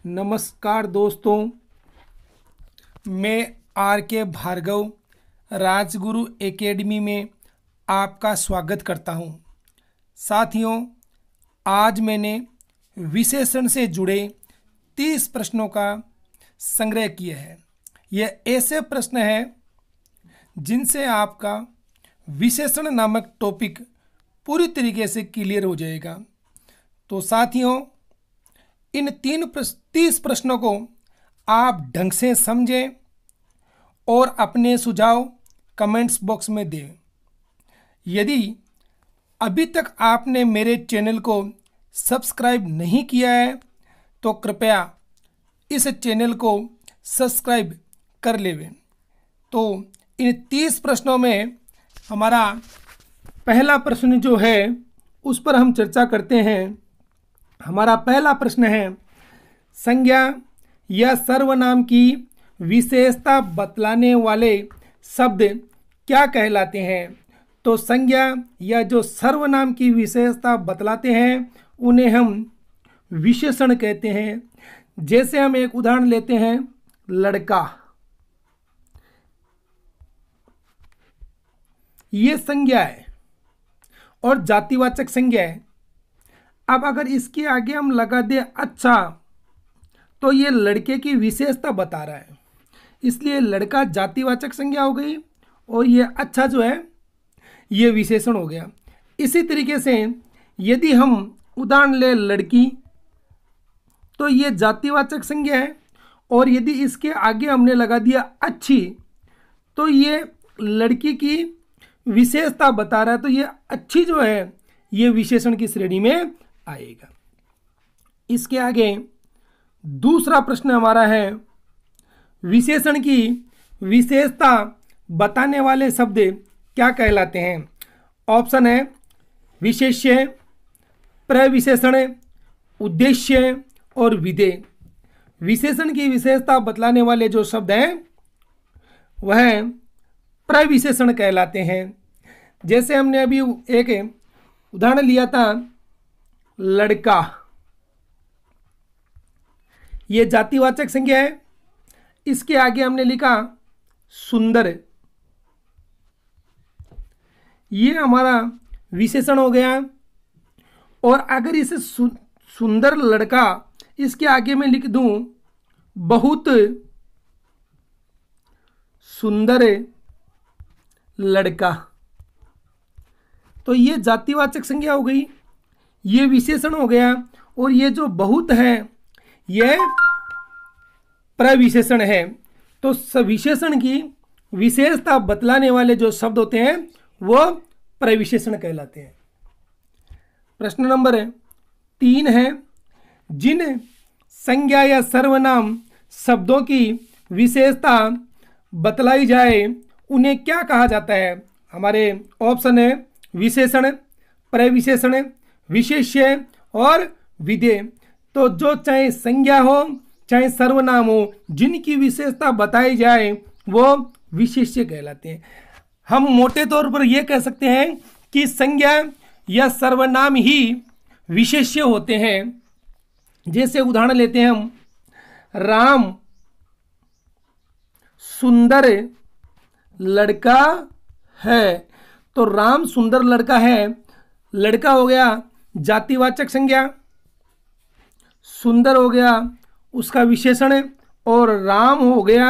नमस्कार दोस्तों, मैं आर के भार्गव राजगुरु एकेडमी में आपका स्वागत करता हूं। साथियों, आज मैंने विशेषण से जुड़े 30 प्रश्नों का संग्रह किया है। यह ऐसे प्रश्न हैं जिनसे आपका विशेषण नामक टॉपिक पूरी तरीके से क्लियर हो जाएगा। तो साथियों, इन 30 प्रश्नों को आप ढंग से समझें और अपने सुझाव कमेंट्स बॉक्स में दें। यदि अभी तक आपने मेरे चैनल को सब्सक्राइब नहीं किया है तो कृपया इस चैनल को सब्सक्राइब कर लेवें। तो इन 30 प्रश्नों में हमारा पहला प्रश्न जो है उस पर हम चर्चा करते हैं। हमारा पहला प्रश्न है, संज्ञा या सर्वनाम की विशेषता बतलाने वाले शब्द क्या कहलाते हैं? तो संज्ञा या जो सर्वनाम की विशेषता बतलाते हैं उन्हें हम विशेषण कहते हैं। जैसे हम एक उदाहरण लेते हैं, लड़का। ये संज्ञा है और जातिवाचक संज्ञा है। अब अगर इसके आगे हम लगा दें अच्छा, तो ये लड़के की विशेषता बता रहा है, इसलिए लड़का जातिवाचक संज्ञा हो गई और ये अच्छा जो है ये विशेषण हो गया। इसी तरीके से यदि हम उदाहरण ले लड़की, तो ये जातिवाचक संज्ञा है और यदि इसके आगे हमने लगा दिया अच्छी, तो ये लड़की की विशेषता बता रहा है, तो ये अच्छी जो है ये विशेषण की श्रेणी में आएगा। इसके आगे दूसरा प्रश्न हमारा है, विशेषण की विशेषता बताने वाले शब्द क्या कहलाते हैं? ऑप्शन है विशेष्य, प्रविशेषण, उद्देश्य और विधेय। विशेषण की विशेषता बतलाने वाले जो शब्द हैं वह प्रविशेषण कहलाते हैं। जैसे हमने अभी एक उदाहरण लिया था, लड़का। ये जातिवाचक संज्ञा है, इसके आगे हमने लिखा सुंदर, ये हमारा विशेषण हो गया। और अगर इसे सुंदर लड़का इसके आगे मैं लिख दूं बहुत सुंदर लड़का, तो ये जातिवाचक संज्ञा हो गई, ये विशेषण हो गया। और ये जो बहुत है यह प्रविशेषण है। तो सविशेषण की विशेषता बतलाने वाले जो शब्द होते हैं वो प्रविशेषण कहलाते हैं। प्रश्न नंबर 3 है, जिन संज्ञा या सर्वनाम शब्दों की विशेषता बतलाई जाए उन्हें क्या कहा जाता है? हमारे ऑप्शन है विशेषण, प्रविशेषण, विशेष्य और विधेय। तो जो चाहे संज्ञा हो चाहे सर्वनाम हो, जिनकी विशेषता बताई जाए वो विशेष्य कहलाते हैं। हम मोटे तौर पर यह कह सकते हैं कि संज्ञा या सर्वनाम ही विशेष्य होते हैं। जैसे उदाहरण लेते हैं हम, राम सुंदर लड़का है। तो राम सुंदर लड़का है, लड़का हो गया जातिवाचक संज्ञा, सुंदर हो गया उसका विशेषण और राम हो गया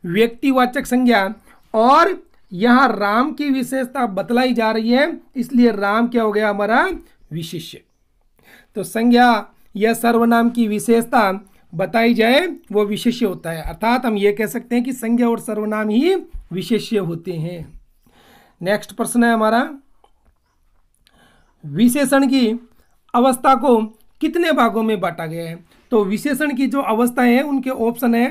व्यक्तिवाचक संज्ञा। और यहाँ राम की विशेषता बतलाई जा रही है, इसलिए राम क्या हो गया हमारा विशेष्य। तो संज्ञा या सर्वनाम की विशेषता बताई जाए वो विशेष्य होता है। अर्थात हम ये कह सकते हैं कि संज्ञा और सर्वनाम ही विशेष्य होते हैं। नेक्स्ट प्रश्न है हमारा, विशेषण की अवस्था को कितने भागों में बांटा गया है? तो विशेषण की जो अवस्थाएं हैं उनके ऑप्शन है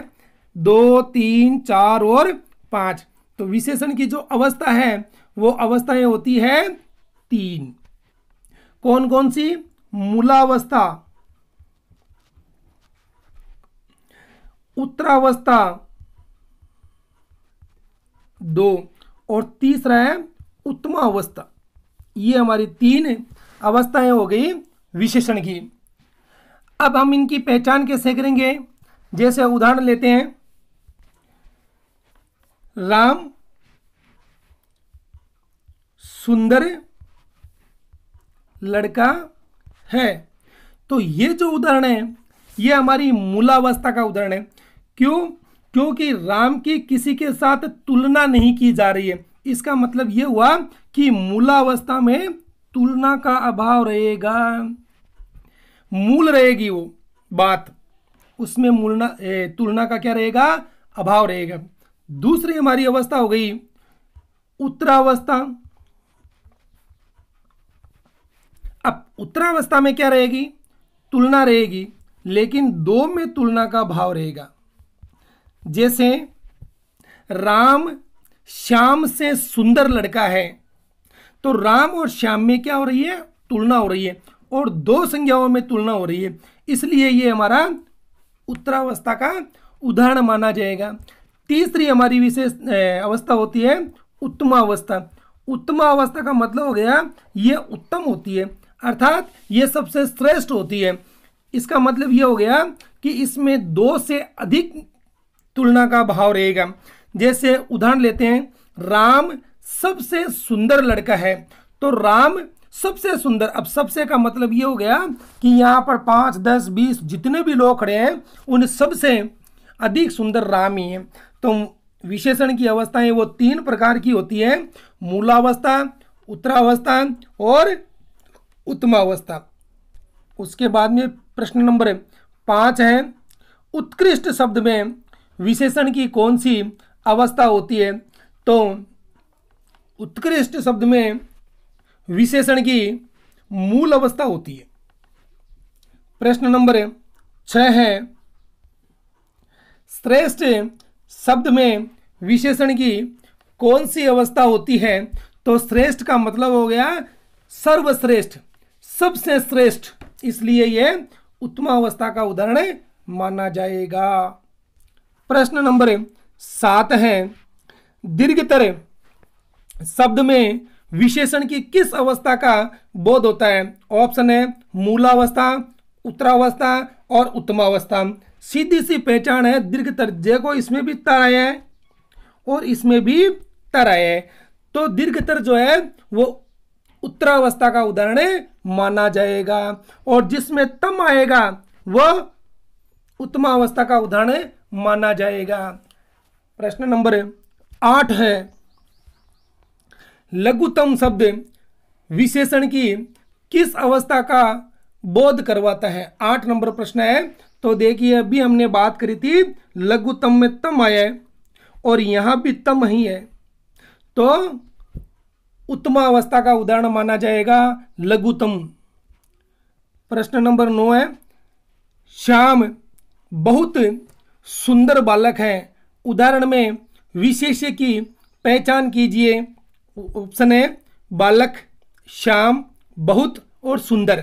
2, 3, 4 और 5। तो विशेषण की जो अवस्था है वो अवस्थाएं होती है 3। कौन कौन सी? मूलावस्था, उत्तरावस्था 2 और तीसरा है उत्तमावस्था। ये हमारी 3 अवस्थाएं हो गई विशेषण की। अब हम इनकी पहचान कैसे करेंगे? जैसे उदाहरण लेते हैं, राम सुंदर लड़का है। तो ये जो उदाहरण है ये हमारी मूलावस्था का उदाहरण है। क्यों? क्योंकि राम की किसी के साथ तुलना नहीं की जा रही है। इसका मतलब ये हुआ कि मूलावस्था में तुलना का अभाव रहेगा, मूल रहेगी वो बात, उसमें तुलना का क्या रहेगा? अभाव रहेगा। दूसरी हमारी अवस्था हो गई उत्तरावस्था। अब उत्तरावस्था में क्या रहेगी? तुलना रहेगी, लेकिन दो में तुलना का भाव रहेगा। जैसे राम श्याम से सुंदर लड़का है, तो राम और श्याम में क्या हो रही है? तुलना हो रही है, और दो संज्ञाओं में तुलना हो रही है, इसलिए ये हमारा उत्तरावस्था का उदाहरण माना जाएगा। तीसरी हमारी विशेष अवस्था होती है उत्तमावस्था। उत्तमावस्था का मतलब हो गया ये उत्तम होती है, अर्थात ये सबसे श्रेष्ठ होती है। इसका मतलब ये हो गया कि इसमें दो से अधिक तुलना का भाव रहेगा। जैसे उदाहरण लेते हैं, राम सबसे सुंदर लड़का है, तो राम सबसे सुंदर। अब सबसे का मतलब ये हो गया कि यहाँ पर 5, 10, 20 जितने भी लोग खड़े हैं उन सबसे अधिक सुंदर राम ही है। तो विशेषण की अवस्थाएं वो 3 प्रकार की होती है, मूलावस्था, उत्तरावस्था और उत्तमावस्था। उसके बाद में प्रश्न नंबर 5 है, उत्कृष्ट शब्द में विशेषण की कौन सी अवस्था होती है? तो उत्कृष्ट शब्द में विशेषण की मूल अवस्था होती है। प्रश्न नंबर 6 है, श्रेष्ठ शब्द में विशेषण की कौन सी अवस्था होती है? तो श्रेष्ठ का मतलब हो गया सर्वश्रेष्ठ, सबसे श्रेष्ठ, इसलिए यह उत्तमावस्था का उदाहरण माना जाएगा। प्रश्न नंबर 7 है, दीर्घतर शब्द में विशेषण की किस अवस्था का बोध होता है? ऑप्शन है मूलावस्था, उत्तरावस्था और उत्तमावस्था। सीधी सी पहचान है दीर्घतर। देखो इसमें भी तर आया है और इसमें भी तर आया है, तो दीर्घतर जो है वो उत्तरावस्था का उदाहरण माना जाएगा, और जिसमें तम आएगा वह उत्तमावस्था का उदाहरण माना जाएगा। प्रश्न नंबर 8 है, लघुतम शब्द विशेषण की किस अवस्था का बोध करवाता है? 8 नंबर प्रश्न है। तो देखिए अभी हमने बात करी थी लघुतम में तम आया है और यहां भी तम ही है, तो उत्तमावस्था का उदाहरण माना जाएगा लघुतम। प्रश्न नंबर 9 है, श्याम बहुत सुंदर बालक है, उदाहरण में विशेष्य की पहचान कीजिए। ऑप्शन है बालक, श्याम, बहुत और सुंदर।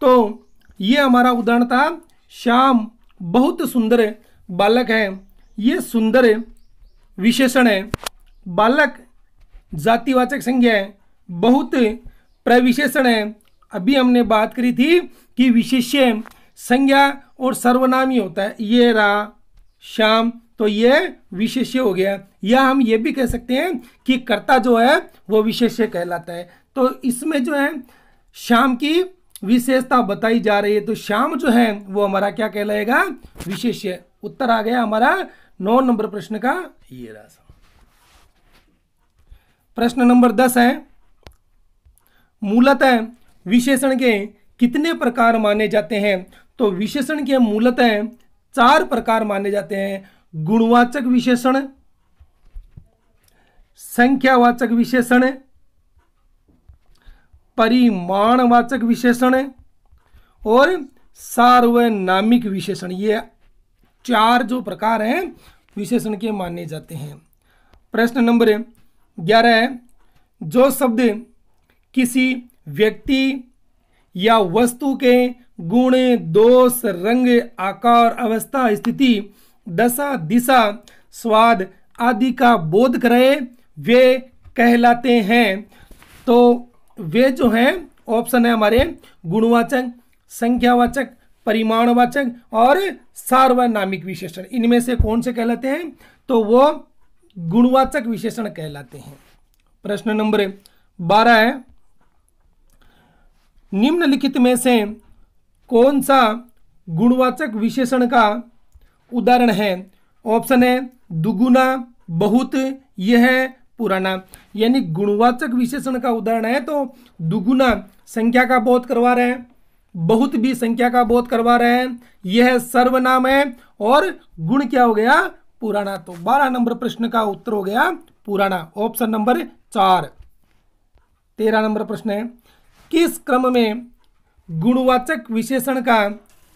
तो ये हमारा उदाहरण था, श्याम बहुत सुंदर बालक है, ये सुंदर विशेषण है, बालक जातिवाचक संज्ञा है, बहुत प्रविशेषण है। अभी हमने बात करी थी कि विशेष्य संज्ञा और सर्वनामी होता है, ये रहा श्याम, तो ये विशेष्य हो गया। या हम ये भी कह सकते हैं कि कर्ता जो है वो विशेष्य कहलाता है। तो इसमें जो है श्याम की विशेषता बताई जा रही है, तो श्याम जो है वो हमारा क्या कहलाएगा? विशेष्य। उत्तर आ गया हमारा 9 नंबर प्रश्न का, ये रहा। प्रश्न नंबर 10 है, मूलतः विशेषण के कितने प्रकार माने जाते हैं? तो विशेषण के मूलतः 4 प्रकार माने जाते हैं, गुणवाचक विशेषण, संख्यावाचक विशेषण, परिमाणवाचक विशेषण और सार्वनामिक विशेषण। ये 4 जो प्रकार हैं विशेषण के माने जाते हैं। प्रश्न नंबर 11 है, जो शब्द किसी व्यक्ति या वस्तु के गुण, दोष, रंग, आकार, अवस्था, स्थिति, दशा, दिशा, स्वाद आदि का बोध कराए वे कहलाते हैं। तो वे जो हैं ऑप्शन है हमारे गुणवाचक, संख्यावाचक, परिमाणवाचक और सार्वनामिक विशेषण। इनमें से कौन से कहलाते हैं? तो वो गुणवाचक विशेषण कहलाते हैं। प्रश्न नंबर 12 है, निम्नलिखित में से कौन सा गुणवाचक विशेषण का उदाहरण है? ऑप्शन है दुगुना, बहुत, यह, पुराना। यानी गुणवाचक विशेषण का उदाहरण है तो दुगुना संख्या का बोध करवा रहे हैं, बहुत भी संख्या का बोध करवा रहे हैं, यह सर्वनाम है, और गुण क्या हो गया? पुराना। तो 12 नंबर प्रश्न का उत्तर हो गया पुराना, ऑप्शन नंबर 4। 13 नंबर प्रश्न है, किस क्रम में गुणवाचक विशेषण का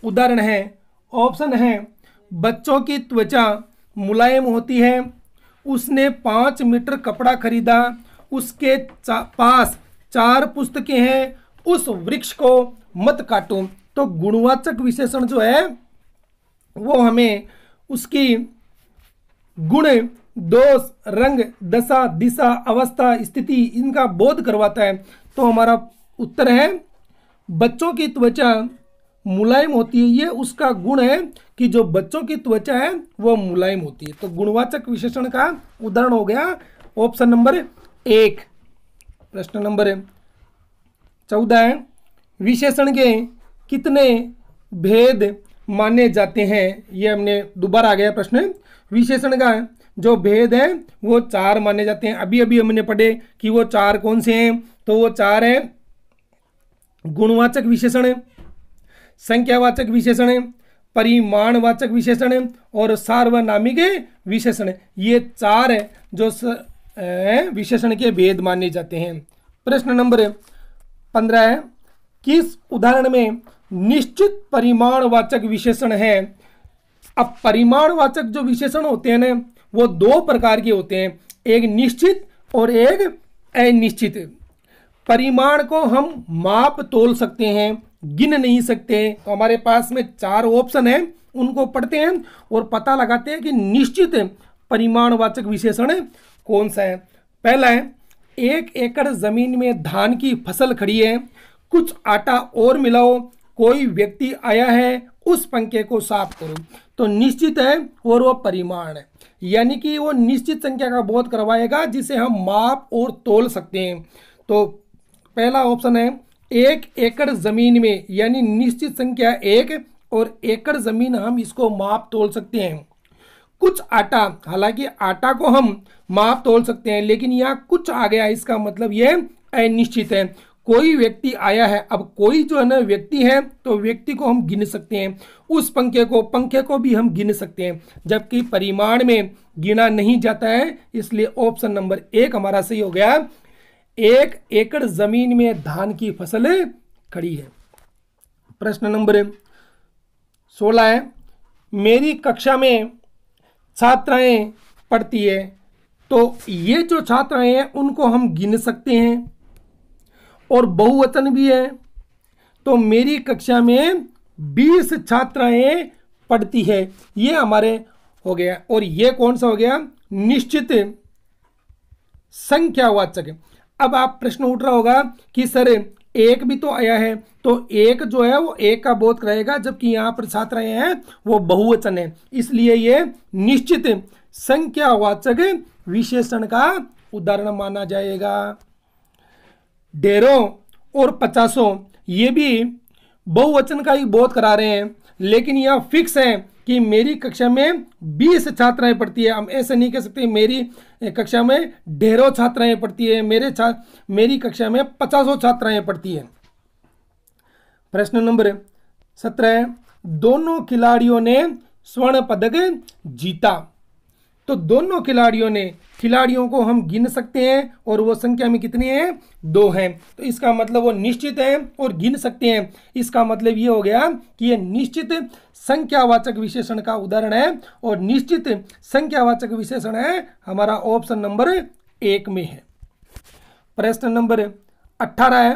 उदाहरण है? ऑप्शन है बच्चों की त्वचा मुलायम होती है, उसने 5 मीटर कपड़ा खरीदा, उसके पास 4 पुस्तकें हैं, उस वृक्ष को मत काटो। तो गुणवाचक विशेषण जो है वो हमें उसकी गुण, दोष, रंग, दशा, दिशा, अवस्था, स्थिति इनका बोध करवाता है। तो हमारा उत्तर है बच्चों की त्वचा मुलायम होती है, ये उसका गुण है कि जो बच्चों की त्वचा है वो मुलायम होती है। तो गुणवाचक विशेषण का उदाहरण हो गया ऑप्शन नंबर 1। प्रश्न नंबर 14 है, विशेषण के कितने भेद माने जाते हैं? ये हमने दोबारा आ गया प्रश्न। विशेषण का जो भेद है वो 4 माने जाते हैं। अभी अभी हमने पढ़े कि वो 4 कौन से हैं? तो वो 4 है गुणवाचक विशेषण, संख्यावाचक विशेषण, परिमाणवाचक विशेषण और सार्वनामिक विशेषण। ये 4 जो विशेषण के भेद माने जाते हैं। प्रश्न नंबर 15 है, किस उदाहरण में निश्चित परिमाणवाचक विशेषण है? अब परिमाणवाचक जो विशेषण होते हैं ना वो 2 प्रकार के होते हैं, एक निश्चित और एक अनिश्चित। परिमाण को हम माप तोल सकते हैं, गिन नहीं सकते। तो हमारे पास में 4 ऑप्शन हैं, उनको पढ़ते हैं और पता लगाते हैं कि निश्चित परिमाणवाचक विशेषण कौन सा है। पहला है, 1 एकड़ जमीन में धान की फसल खड़ी है, कुछ आटा और मिलाओ, कोई व्यक्ति आया है, उस पंखे को साफ करो। तो निश्चित है और वो परिमाण है, यानी कि वो निश्चित संख्या का बोध करवाएगा जिसे हम माप और तोल सकते हैं। तो पहला ऑप्शन है 1 एकड़ जमीन में, यानी निश्चित संख्या 1 और एकड़ जमीन हम इसको माप तोल सकते हैं। कुछ आटा, हालांकि आटा को हम माप तोल सकते हैं लेकिन यहाँ कुछ आ गया, इसका मतलब ये अनिश्चित है। कोई व्यक्ति आया है, अब कोई जो है ना व्यक्ति है तो व्यक्ति को हम गिन सकते हैं, उस पंखे को भी हम गिन सकते हैं, जबकि परिमाण में गिना नहीं जाता है। इसलिए ऑप्शन नंबर 1 हमारा सही हो गया। 1 एकड़ जमीन में धान की फसल खड़ी है। प्रश्न नंबर 16 है, मेरी कक्षा में छात्राएं पढ़ती है, तो ये जो छात्राएं हैं उनको हम गिन सकते हैं और बहुवचन भी है। तो मेरी कक्षा में 20 छात्राएं पढ़ती है, ये हमारे हो गया। और ये कौन सा हो गया? निश्चित संख्यावाचक। अब आप प्रश्न उठ रहा होगा कि सर 1 भी तो आया है, तो 1 जो है वो 1 का बोध कराएगा, जबकि यहाँ पर छात्राएं हैं वो बहुवचन है, इसलिए ये निश्चित संख्यावाचक विशेषण का उदाहरण माना जाएगा। ढेरों और 50 ये भी बहुवचन का ही बोध करा रहे हैं, लेकिन यह फिक्स है कि मेरी कक्षा में 20 छात्राएं पढ़ती है। हम ऐसे नहीं कह सकते मेरी कक्षा में ढेरों छात्राएं पढ़ती है, मेरी कक्षा में 50 छात्राएं पढ़ती है। प्रश्न नंबर 17 है, दोनों खिलाड़ियों ने स्वर्ण पदक जीता। तो दोनों खिलाड़ियों को हम गिन सकते हैं और वो संख्या में कितनी है? 2 हैं। तो इसका मतलब वो निश्चित है और गिन सकते हैं। इसका मतलब ये हो गया कि ये निश्चित संख्यावाचक विशेषण का उदाहरण है और निश्चित संख्यावाचक विशेषण है हमारा ऑप्शन नंबर 1 में है। प्रश्न नंबर 18 है,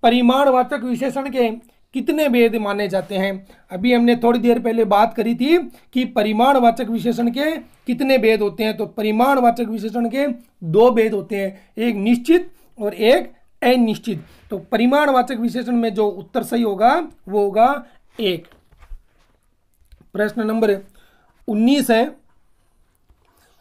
परिमाणवाचक विशेषण के कितने भेद माने जाते हैं? अभी हमने थोड़ी देर पहले बात करी थी कि परिमाणवाचक विशेषण के कितने भेद होते हैं। तो परिमाणवाचक विशेषण के 2 भेद होते हैं, एक निश्चित और एक अनिश्चित। तो परिमाणवाचक विशेषण में जो उत्तर सही होगा वो होगा 1। प्रश्न नंबर 19 है,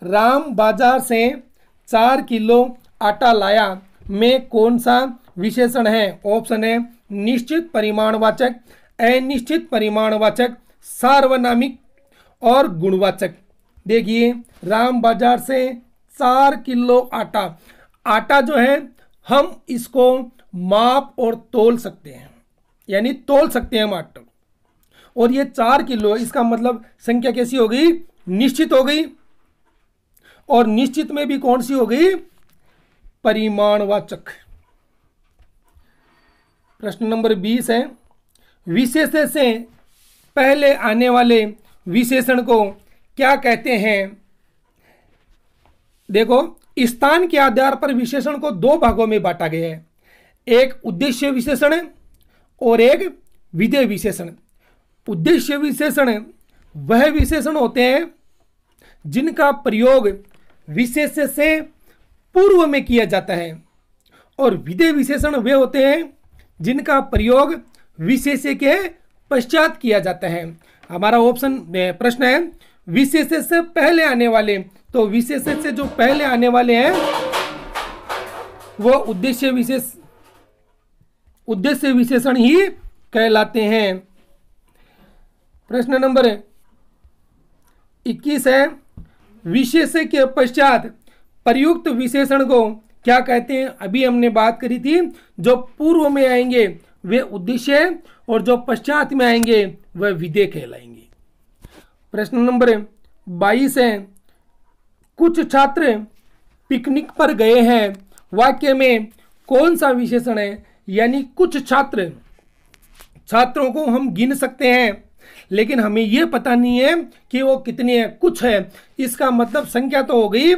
राम बाजार से 4 किलो आटा लाया में कौन सा विशेषण है? ऑप्शन है निश्चित परिमाणवाचक, अनिश्चित परिमाणवाचक, सार्वनामिक और गुणवाचक। देखिए, राम बाजार से 4 किलो आटा, आटा जो है हम इसको माप और तोल सकते हैं, यानी तोल सकते हैं हम आटा, और ये 4 किलो, इसका मतलब संख्या कैसी हो गई? निश्चित हो गई। और निश्चित में भी कौन सी हो गई? परिमाणवाचक। प्रश्न नंबर 20 है, विशेषण से पहले आने वाले विशेषण को क्या कहते हैं? देखो, स्थान के आधार पर विशेषण को 2 भागों में बांटा गया है, एक उद्देश्य विशेषण और एक विधेय विशेषण। उद्देश्य विशेषण वह विशेषण होते हैं जिनका प्रयोग विशेष्य से पूर्व में किया जाता है, और विधेय विशेषण वे होते हैं जिनका प्रयोग विशेष्य के पश्चात किया जाता है। हमारा ऑप्शन प्रश्न है विशेष्य से पहले आने वाले, तो विशेष्य से जो पहले आने वाले हैं वो उद्देश्य विशेषण ही कहलाते हैं। प्रश्न नंबर 21 है, विशेष्य के पश्चात प्रयुक्त विशेषण को क्या कहते हैं? अभी हमने बात करी थी, जो पूर्व में आएंगे वे उद्देश्य और जो पश्चात में आएंगे वह विधेय कहलाएंगे। प्रश्न नंबर 22 है, कुछ छात्र पिकनिक पर गए हैं, वाक्य में कौन सा विशेषण है? यानी कुछ छात्रों को हम गिन सकते हैं, लेकिन हमें यह पता नहीं है कि वो कितने हैं। कुछ है, इसका मतलब संख्या तो हो गई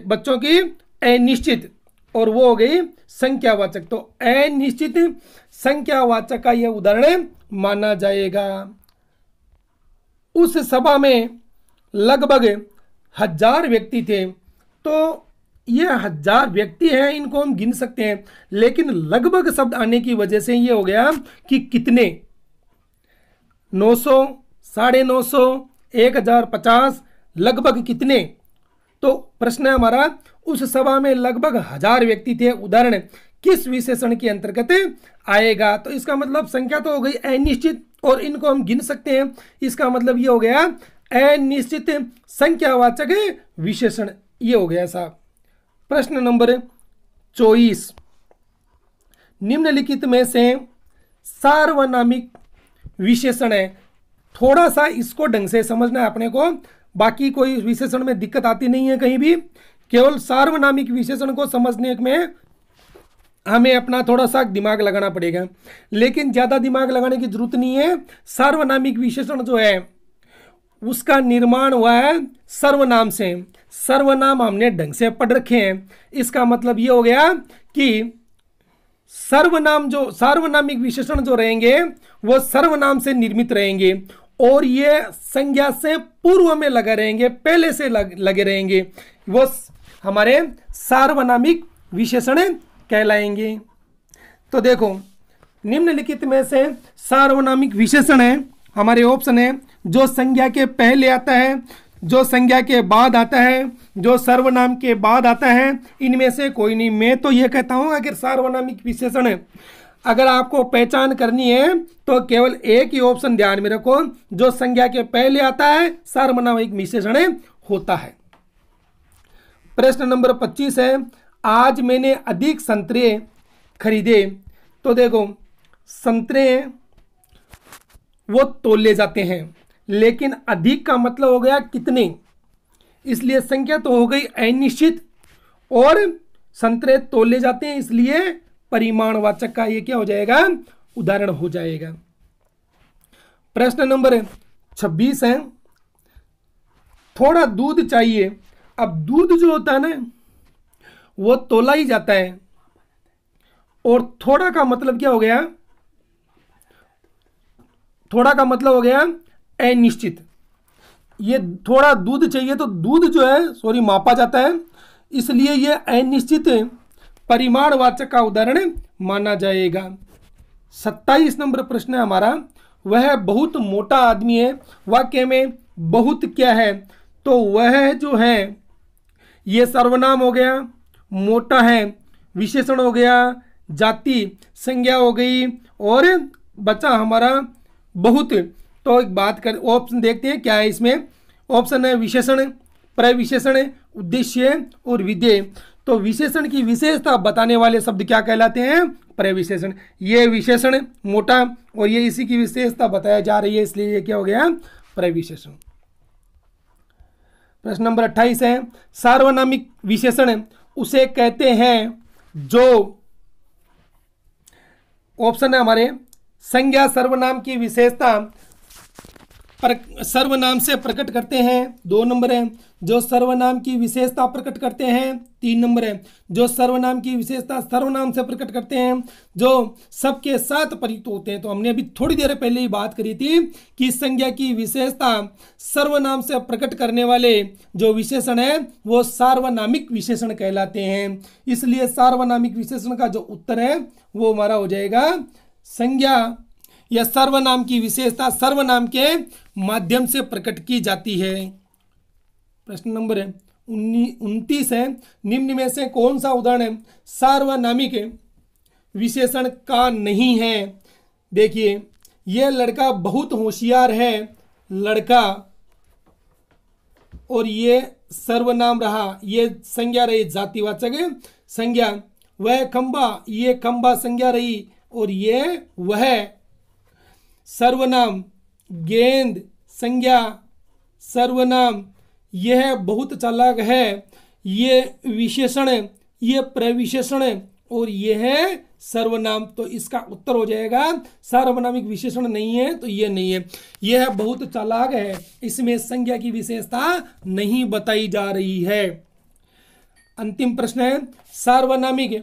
बच्चों की अनिश्चित, और वो हो गई संख्यावाचक, तो अनिश्चित संख्यावाचक का यह उदाहरण माना जाएगा। उस सभा में लगभग 1000 व्यक्ति थे, तो ये 1000 व्यक्ति हैं, इनको हम गिन सकते हैं, लेकिन लगभग शब्द आने की वजह से ये हो गया कि कितने, 900, 950, 1050, लगभग कितने। तो प्रश्न है हमारा, उस सभा में लगभग 1000 व्यक्ति थे, उदाहरण किस विशेषण के अंतर्गत आएगा? तो इसका मतलब संख्या तो हो गई अनिश्चित, और इनको हम गिन सकते हैं, इसका मतलब ये हो गया अनिश्चित संख्यावाचक विशेषण, ये हो गया साहब। प्रश्न नंबर 24, निम्नलिखित में से सार्वनामिक विशेषण है। थोड़ा सा इसको ढंग से समझना है अपने को, बाकी कोई विशेषण में दिक्कत आती नहीं है कहीं भी, केवल सार्वनामिक विशेषण को समझने में हमें अपना थोड़ा सा दिमाग लगाना पड़ेगा, लेकिन ज़्यादा दिमाग लगाने की जरूरत नहीं है। सार्वनामिक विशेषण जो है उसका निर्माण हुआ है सर्वनाम से। सर्वनाम हमने ढंग से पढ़ रखे हैं, इसका मतलब ये हो गया कि सार्वनामिक विशेषण जो रहेंगे वो सर्वनाम से निर्मित रहेंगे, और ये संज्ञा से पूर्व में लगे रहेंगे, पहले से लगे रहेंगे, वो हमारे सार्वनामिक विशेषण कहलाएंगे। तो देखो, निम्नलिखित में से सार्वनामिक विशेषण है, हमारे ऑप्शन है जो संज्ञा के पहले आता है, जो संज्ञा के बाद आता है, जो सर्वनाम के बाद आता है, इनमें से कोई नहीं। मैं तो ये कहता हूँ अगर सार्वनामिक विशेषण है अगर आपको पहचान करनी है तो केवल एक ही ऑप्शन ध्यान में रखो, जो संज्ञा के पहले आता है सार्वनामिक विशेषण होता है। प्रश्न नंबर 25 है, आज मैंने अधिक संतरे खरीदे। तो देखो, संतरे वो तोले जाते हैं, लेकिन अधिक का मतलब हो गया कितने, इसलिए संख्या तो हो गई अनिश्चित, और संतरे तोले जाते हैं इसलिए परिमाणवाचक का ये क्या हो जाएगा? उदाहरण हो जाएगा। प्रश्न नंबर 26 है, थोड़ा दूध चाहिए। अब दूध जो होता है ना वो तोला ही जाता है, और थोड़ा का मतलब क्या हो गया? थोड़ा का मतलब हो गया अनिश्चित। ये थोड़ा दूध चाहिए तो दूध जो है मापा जाता है, इसलिए ये अनिश्चित परिमाणवाचक का उदाहरण माना जाएगा। 27 नंबर प्रश्न है हमारा, वह बहुत मोटा आदमी है। वाक्य में बहुत क्या है, तो वह जो है ये सर्वनाम हो गया, मोटा है विशेषण हो गया, जाति संज्ञा हो गई, और बचा हमारा बहुत। तो एक बात कर, ऑप्शन देखते हैं क्या है इसमें। ऑप्शन है विशेषण, प्रविशेषण, उद्देश्य और विधेय। तो विशेषण की विशेषता बताने वाले शब्द क्या कहलाते हैं, प्रविशेषण। ये विशेषण मोटा और ये इसी की विशेषता बताया जा रही है, इसलिए ये क्या हो गया, प्रविशेषण। प्रश्न नंबर 28 है, सार्वनामिक विशेषण उसे कहते हैं जो, ऑप्शन है हमारे, संज्ञा सर्वनाम की विशेषता सर्वनाम से प्रकट करते हैं। 2 नंबर है, जो सर्वनाम की विशेषता प्रकट करते हैं। 3 नंबर है, जो सर्वनाम की विशेषता सर्वनाम से प्रकट करते हैं, जो सबके साथ परिचित होते हैं। तो हमने अभी थोड़ी देर पहले ही बात करी थी कि संज्ञा की विशेषता सर्वनाम से प्रकट करने वाले जो विशेषण है वो सार्वनामिक विशेषण कहलाते हैं। इसलिए सार्वनामिक विशेषण का जो उत्तर है वो हमारा हो जाएगा संज्ञा या सर्वनाम की विशेषता सर्वनाम के माध्यम से प्रकट की जाती है। प्रश्न नंबर 29 है, निम्न में से कौन सा उदाहरण सार्वनामिक विशेषण का नहीं है। देखिए, यह लड़का बहुत होशियार है, लड़का, और ये सर्वनाम रहा, ये संज्ञा रही, जातिवाचक संज्ञा। वह खंबा, ये खंबा संज्ञा रही, और ये वह सर्वनाम। गेंद संज्ञा, सर्वनाम। यह बहुत चालाक है, ये विशेषण, ये प्रविशेषण, और यह है सर्वनाम। तो इसका उत्तर हो जाएगा सार्वनामिक विशेषण नहीं है, तो ये नहीं है। यह बहुत चालाक है, इसमें संज्ञा की विशेषता नहीं बताई जा रही है। अंतिम प्रश्न है, सार्वनामिक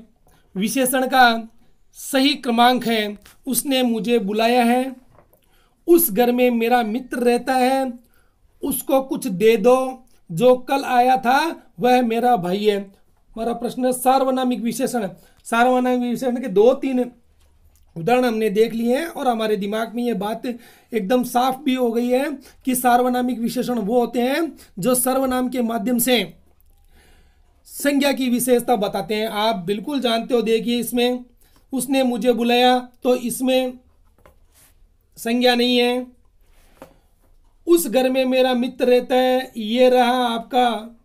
विशेषण का सही क्रमांक है, उसने मुझे बुलाया है, उस घर में मेरा मित्र रहता है, उसको कुछ दे दो, जो कल आया था वह मेरा भाई है। हमारा प्रश्न है सार्वनामिक विशेषण। सार्वनामिक विशेषण के 2-3 उदाहरण हमने देख लिए हैं और हमारे दिमाग में ये बात एकदम साफ भी हो गई है कि सार्वनामिक विशेषण वो होते हैं जो सर्वनाम के माध्यम से संज्ञा की विशेषता बताते हैं। आप बिल्कुल जानते हो, देखिए इसमें उसने मुझे बुलाया, तो इसमें संज्ञा नहीं है। उस घर में मेरा मित्र रहता है, ये रहा आपका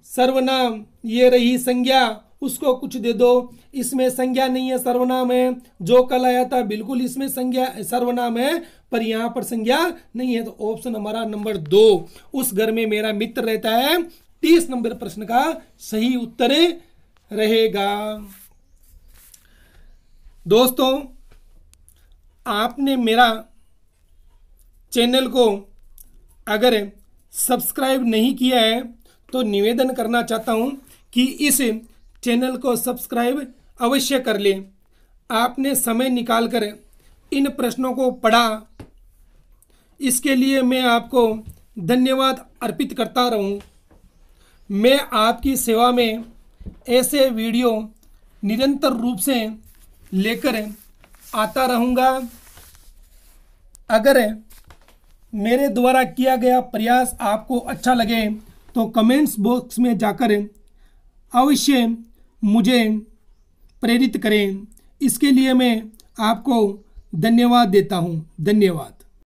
सर्वनाम, ये रही संज्ञा। उसको कुछ दे दो, इसमें संज्ञा नहीं है, सर्वनाम है। जो कल आया था, बिल्कुल इसमें संज्ञा सर्वनाम है, पर यहाँ पर संज्ञा नहीं है। तो ऑप्शन हमारा नंबर 2, उस घर में मेरा मित्र रहता है, 30 नंबर प्रश्न का सही उत्तर रहेगा। दोस्तों, आपने मेरा चैनल को अगर सब्सक्राइब नहीं किया है तो निवेदन करना चाहता हूं कि इस चैनल को सब्सक्राइब अवश्य कर लें। आपने समय निकालकर इन प्रश्नों को पढ़ा, इसके लिए मैं आपको धन्यवाद अर्पित करता रहूं। मैं आपकी सेवा में ऐसे वीडियो निरंतर रूप से लेकर आता रहूँगा। अगर मेरे द्वारा किया गया प्रयास आपको अच्छा लगे तो कमेंट्स बॉक्स में जाकर अवश्य मुझे प्रेरित करें। इसके लिए मैं आपको धन्यवाद देता हूँ। धन्यवाद।